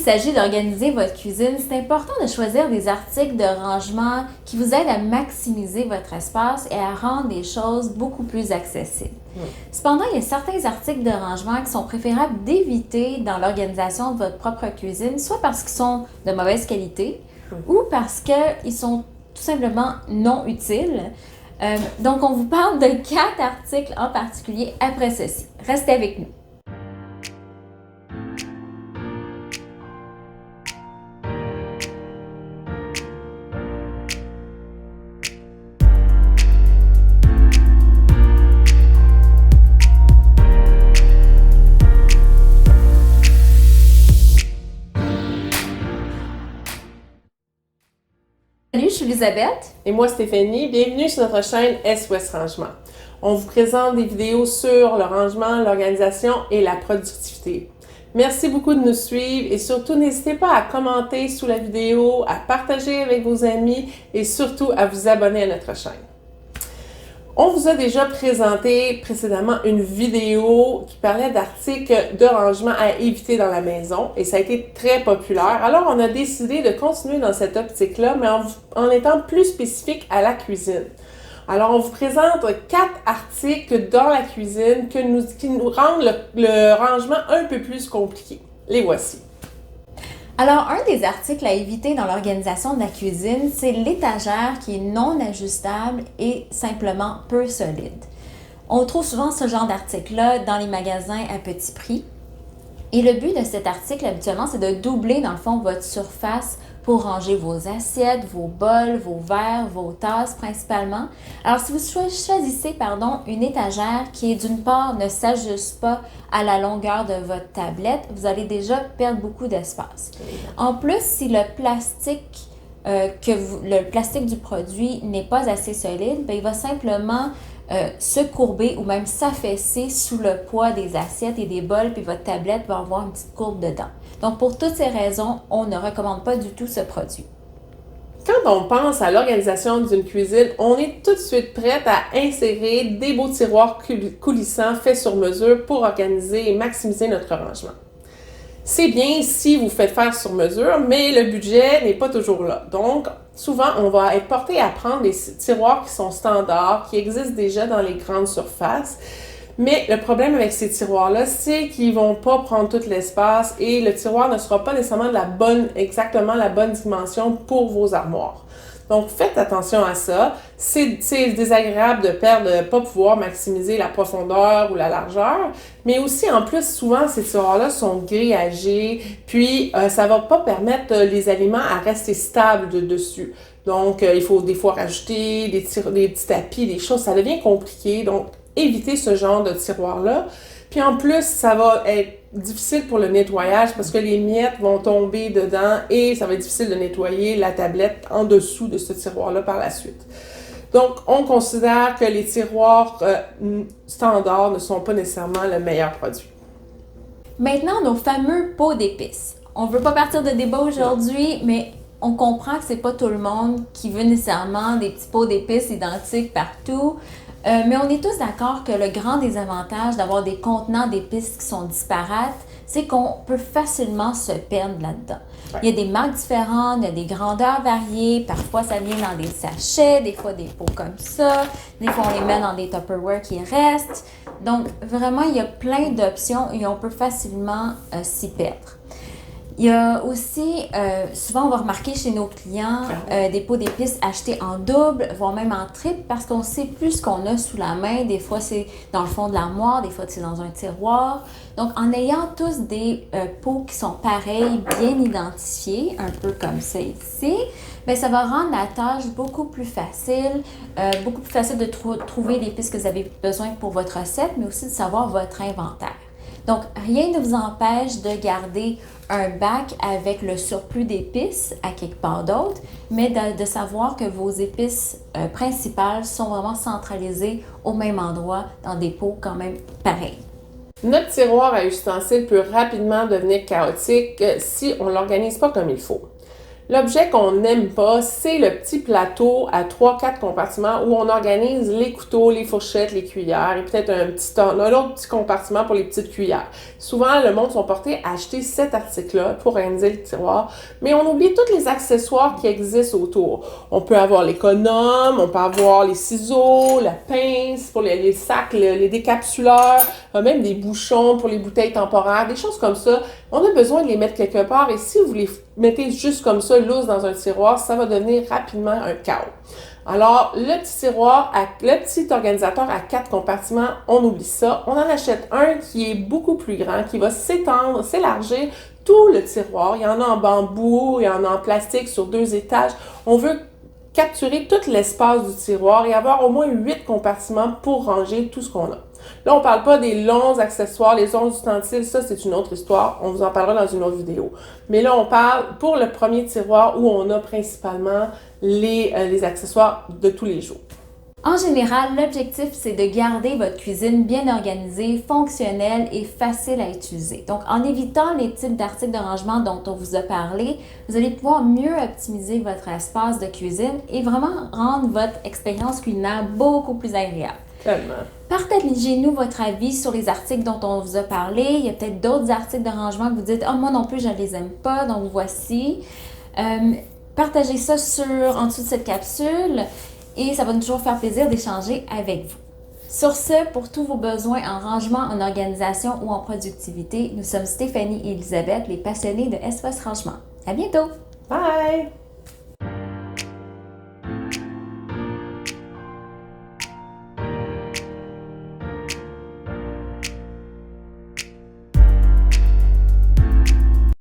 s'agit d'organiser votre cuisine, c'est important de choisir des articles de rangement qui vous aident à maximiser votre espace et à rendre les choses beaucoup plus accessibles. Cependant, il y a certains articles de rangement qui sont préférables d'éviter dans l'organisation de votre propre cuisine, soit parce qu'ils sont de mauvaise qualité ou parce qu'ils sont tout simplement non utiles. Donc, on vous parle de 4 articles en particulier après ceci. Restez avec nous. Salut, je suis Elisabeth. Et moi, Stéphanie. Bienvenue sur notre chaîne SOS Rangement. On vous présente des vidéos sur le rangement, l'organisation et la productivité. Merci beaucoup de nous suivre et surtout, n'hésitez pas à commenter sous la vidéo, à partager avec vos amis et surtout à vous abonner à notre chaîne. On vous a déjà présenté précédemment une vidéo qui parlait d'articles de rangement à éviter dans la maison et ça a été très populaire. Alors, on a décidé de continuer dans cette optique-là, mais en étant plus spécifique à la cuisine. Alors, on vous présente 4 articles dans la cuisine qui nous rendent le rangement un peu plus compliqué. Les voici. Alors, un des articles à éviter dans l'organisation de la cuisine, c'est l'étagère qui est non ajustable et simplement peu solide. On trouve souvent ce genre d'article-là dans les magasins à petit prix. Et le but de cet article, habituellement, c'est de doubler, dans le fond, votre surface pour ranger vos assiettes, vos bols, vos verres, vos tasses principalement. Alors, si vous choisissez une étagère qui, d'une part, ne s'ajuste pas à la longueur de votre tablette, vous allez déjà perdre beaucoup d'espace. En plus, si le plastique du produit n'est pas assez solide, il va simplement se courber ou même s'affaisser sous le poids des assiettes et des bols, puis votre tablette va avoir une petite courbe dedans. Donc, pour toutes ces raisons, on ne recommande pas du tout ce produit. Quand on pense à l'organisation d'une cuisine, on est tout de suite prête à insérer des beaux tiroirs coulissants faits sur mesure pour organiser et maximiser notre rangement. C'est bien si vous faites faire sur mesure, mais le budget n'est pas toujours là. Donc, souvent, on va être porté à prendre des tiroirs qui sont standards, qui existent déjà dans les grandes surfaces. Mais le problème avec ces tiroirs-là, c'est qu'ils ne vont pas prendre tout l'espace et le tiroir ne sera pas nécessairement exactement la bonne dimension pour vos armoires. Donc, faites attention à ça. C'est désagréable de pas pouvoir maximiser la profondeur ou la largeur, mais aussi, en plus, souvent, ces tiroirs-là sont grillagés, puis ça va pas permettre les aliments à rester stables dessus. Donc, il faut des fois rajouter des petits tapis, des choses, ça devient compliqué. Donc, évitez ce genre de tiroir-là. Puis en plus, ça va être difficile pour le nettoyage parce que les miettes vont tomber dedans et ça va être difficile de nettoyer la tablette en dessous de ce tiroir-là par la suite. Donc, on considère que les tiroirs standards ne sont pas nécessairement le meilleur produit. Maintenant, nos fameux pots d'épices. On ne veut pas partir de débat aujourd'hui, mais on comprend que c'est pas tout le monde qui veut nécessairement des petits pots d'épices identiques partout. Mais on est tous d'accord que le grand désavantage d'avoir des contenants d'épices qui sont disparates, c'est qu'on peut facilement se perdre là-dedans. Ouais. Il y a des marques différentes, il y a des grandeurs variées, parfois ça vient dans des sachets, des fois des pots comme ça, des fois on les met dans des Tupperware qui restent. Donc vraiment, il y a plein d'options et on peut facilement s'y perdre. Il y a aussi, souvent on va remarquer chez nos clients des pots d'épices achetés en double, voire même en triple, parce qu'on sait plus ce qu'on a sous la main. Des fois, c'est dans le fond de l'armoire, des fois, c'est dans un tiroir. Donc, en ayant tous des pots qui sont pareils, bien identifiés, un peu comme ça ici, bien, ça va rendre la tâche beaucoup plus facile de trouver l'épice que vous avez besoin pour votre recette, mais aussi de savoir votre inventaire. Donc, rien ne vous empêche de garder un bac avec le surplus d'épices à quelque part d'autre, mais de savoir que vos épices principales sont vraiment centralisées au même endroit dans des pots quand même pareils. Notre tiroir à ustensiles peut rapidement devenir chaotique si on ne l'organise pas comme il faut. L'objet qu'on n'aime pas, c'est le petit plateau à 3-4 compartiments où on organise les couteaux, les fourchettes, les cuillères et peut-être un autre petit compartiment pour les petites cuillères. Souvent, le monde sont portés à acheter cet article-là pour organiser le tiroir, mais on oublie tous les accessoires qui existent autour. On peut avoir l'économe, on peut avoir les ciseaux, la pince pour les sacs, les décapsuleurs, même des bouchons pour les bouteilles temporaires, des choses comme ça. On a besoin de les mettre quelque part et si vous les mettez juste comme ça, loose dans un tiroir, ça va devenir rapidement un chaos. Alors, le petit tiroir, le petit organisateur à 4 compartiments, on oublie ça. On en achète un qui est beaucoup plus grand, qui va s'étendre, s'élargir tout le tiroir. Il y en a en bambou, il y en a en plastique sur 2 étages. On veut capturer tout l'espace du tiroir et avoir au moins 8 compartiments pour ranger tout ce qu'on a. Là, on ne parle pas des longs accessoires, les longs ustensiles, ça c'est une autre histoire, on vous en parlera dans une autre vidéo. Mais là, on parle pour le premier tiroir où on a principalement les accessoires de tous les jours. En général, l'objectif, c'est de garder votre cuisine bien organisée, fonctionnelle et facile à utiliser. Donc, en évitant les types d'articles de rangement dont on vous a parlé, vous allez pouvoir mieux optimiser votre espace de cuisine et vraiment rendre votre expérience culinaire beaucoup plus agréable. Tellement. Partagez-nous votre avis sur les articles dont on vous a parlé. Il y a peut-être d'autres articles de rangement que vous dites « Ah, moi non plus, je ne les aime pas, donc voici. » Partagez ça en dessous de cette capsule et ça va nous toujours faire plaisir d'échanger avec vous. Sur ce, pour tous vos besoins en rangement, en organisation ou en productivité, nous sommes Stéphanie et Elisabeth, les passionnées de Espace Rangement. À bientôt! Bye!